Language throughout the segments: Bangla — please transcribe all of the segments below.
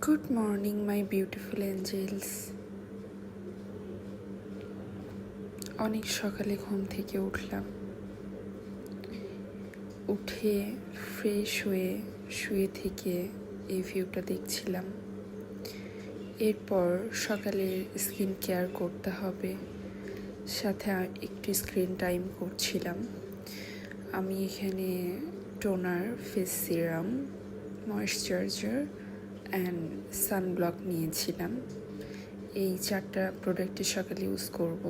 Good morning my beautiful angels. অনেক সকালে ঘুম থেকে উঠলাম। উঠে ফ্রেশ হয়ে শুয়ে থেকে এই ভিউটা দেখছিলাম। এরপর সকালে স্কিন কেয়ার করতে হবে, সাথে একটু স্ক্রিন টাইম করছিলাম। আমি এখানে toner, face serum, moisturiser and sunblock নিয়েছিলাম। এই 4টা প্রোডাক্টে সকালে ইউজ করব।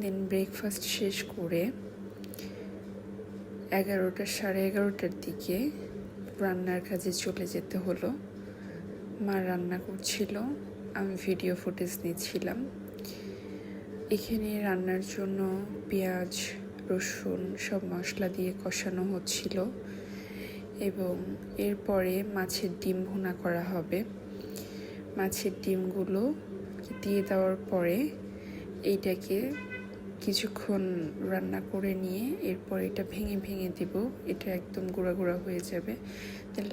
দেন ব্রেকফাস্ট শেষ করে 11টার দিকে রান্নার কাজে চলে যেতে হলো। মা রান্না করছিল, আমি ভিডিও ফুটেজ নিচ্ছিলাম। এখানে রান্নার জন্য পেঁয়াজ, রসুন সব মশলা দিয়ে কষানো হচ্ছিল এবং এরপরে মাছের ডিম ভুনা করা হবে। মাছের ডিমগুলো দিয়ে দেওয়ার পরে এইটাকে কিছুক্ষণ রান্না করে নিয়ে এরপর এটা ভেঙে ভেঙে দেব। এটা একদম গুঁড়া গুঁড়া হয়ে যাবে।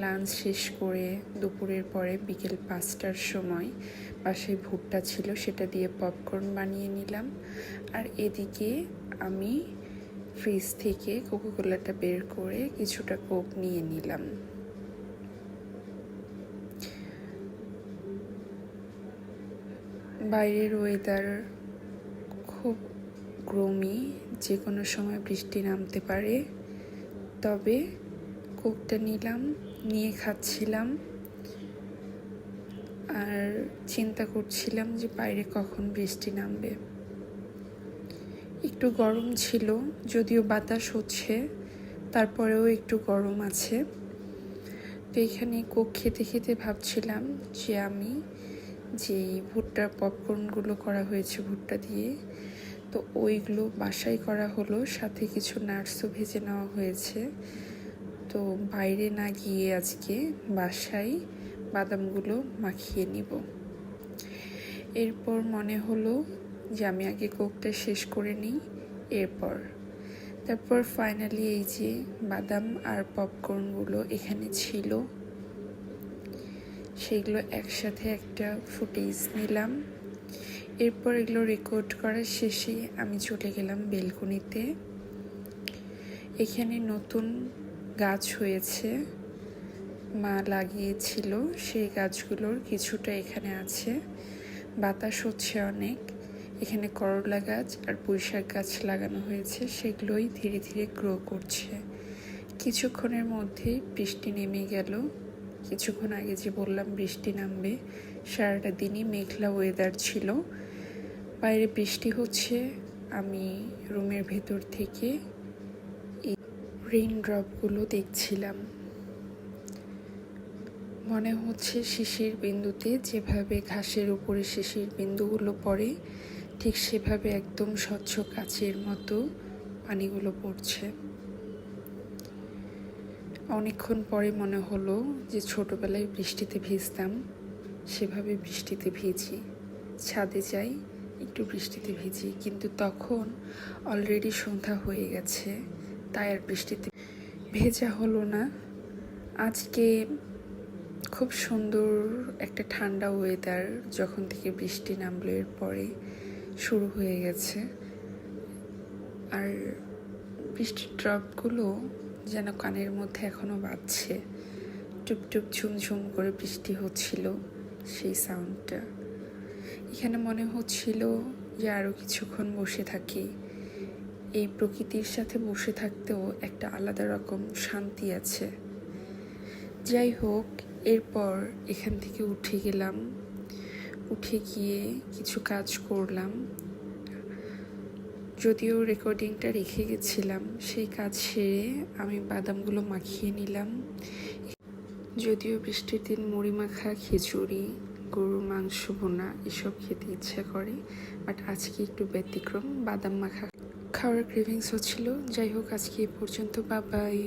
লাঞ্চ শেষ করে দুপুরের পরে বিকেল 5টার সময় বাসায় ভুট্টা ছিল, সেটা দিয়ে পপকর্ন বানিয়ে নিলাম। আর এদিকে আমি ফ্রিজ থেকে কোকাকোলাটা বের করে কিছুটা কোক নিয়ে নিলাম। বাইরের ওয়েদার খুব গ্লোমি, যে কোনো সময় বৃষ্টি নামতে পারে। তবে কোকটা নিলাম, নিয়ে খাচ্ছিলাম আর চিন্তা করছিলাম যে বাইরে কখন বৃষ্টি নামবে। একটু গরম ছিল, যদিও বাতাস হচ্ছে, তারপরেও একটু গরম আছে। তো এখানে কোক খেতে খেতে ভাবছিলাম যে আমি যেই ভুট্টার পপকর্নগুলো করা হয়েছে ভুট্টা দিয়ে, তো ওইগুলো বাসায় করা হলো, সাথে কিছু নাটসও ভেজে নেওয়া হয়েছে। তো বাইরে না গিয়ে আজকে বাসায় বাদামগুলো মাখিয়ে নিব। এরপর মনে হলো যে আমি আগে কোকটা শেষ করে নিই, তারপর ফাইনালি এই যে বাদাম আর পপকর্নগুলো এখানে ছিল, সেগুলো একসাথে একটা ফুটেজ নিলাম। এরপর এগুলো রেকর্ড করার শেষে আমি চলে গেলাম বেলকনিতে। এখানে নতুন গাছ হয়েছে, মা লাগিয়েছিল, সেই গাছগুলোর কিছুটা এখানে আছে। বাতাস হচ্ছে অনেক। এখানে করলা গাছ আর পুঁইশাক গাছ লাগানো হয়েছে, সেগুলোই ধীরে ধীরে গ্রো করছে। কিছুক্ষণের মধ্যেই বৃষ্টি নেমে গেল। কিছুক্ষণ আগে যে বললাম বৃষ্টি নামবে, সারাটা দিনই মেঘলা ওয়েদার ছিল। বাইরে বৃষ্টি হচ্ছে, আমি রুমের ভেতর থেকে এই রেইন ড্রপগুলো দেখছিলাম। মনে হচ্ছে শিশির বিন্দুতে যেভাবে ঘাসের উপরে শিশির বিন্দুগুলো পড়ে, ঠিক সেভাবে একদম স্বচ্ছ কাচের মতো পানিগুলো পড়ছে। অনেকক্ষণ পরে মনে হলো যে ছোটবেলায় বৃষ্টিতে ভিজতাম, সেভাবে বৃষ্টিতে ভিজি। ছাদে যাই, একটু বৃষ্টিতে ভিজি, কিন্তু তখন অলরেডি সন্ধ্যা হয়ে গেছে, তাই আর বৃষ্টিতে ভেজা হলো না। আজকে খুব সুন্দর একটা ঠান্ডা ওয়েদার, যখন থেকে বৃষ্টি নামলো এরপরে শুরু হয়ে গেছে। আর বৃষ্টির ড্রপগুলো যেন কানের মধ্যে এখনো বাজছে। টুপটুপ ঝুমঝুম করে বৃষ্টি হচ্ছিল, সেই সাউন্ডটা। এখানে মনে হচ্ছিল যে আরও কিছুক্ষণ বসে থাকি। এই প্রকৃতির সাথে বসে থাকতেও একটা আলাদা রকম শান্তি আছে। যাই হোক, এরপর এখান থেকে উঠে গেলাম। উঠে গিয়ে কিছু কাজ করলাম, যদিও রেকর্ডিংটা রেখে গেছিলাম। সেই কাজ সেরে আমি বাদামগুলো মাখিয়ে নিলাম। যদিও বৃষ্টির দিন মুড়ি মাখা, খিচুড়ি, গরুর মাংস ভুনা এসব খেতে ইচ্ছা করে, বাট আজকে একটু ব্যতিক্রম, বাদাম মাখা খাওয়ার ক্রেভিংস হচ্ছিল। যাই হোক, আজকে এই পর্যন্ত, বাই বাই।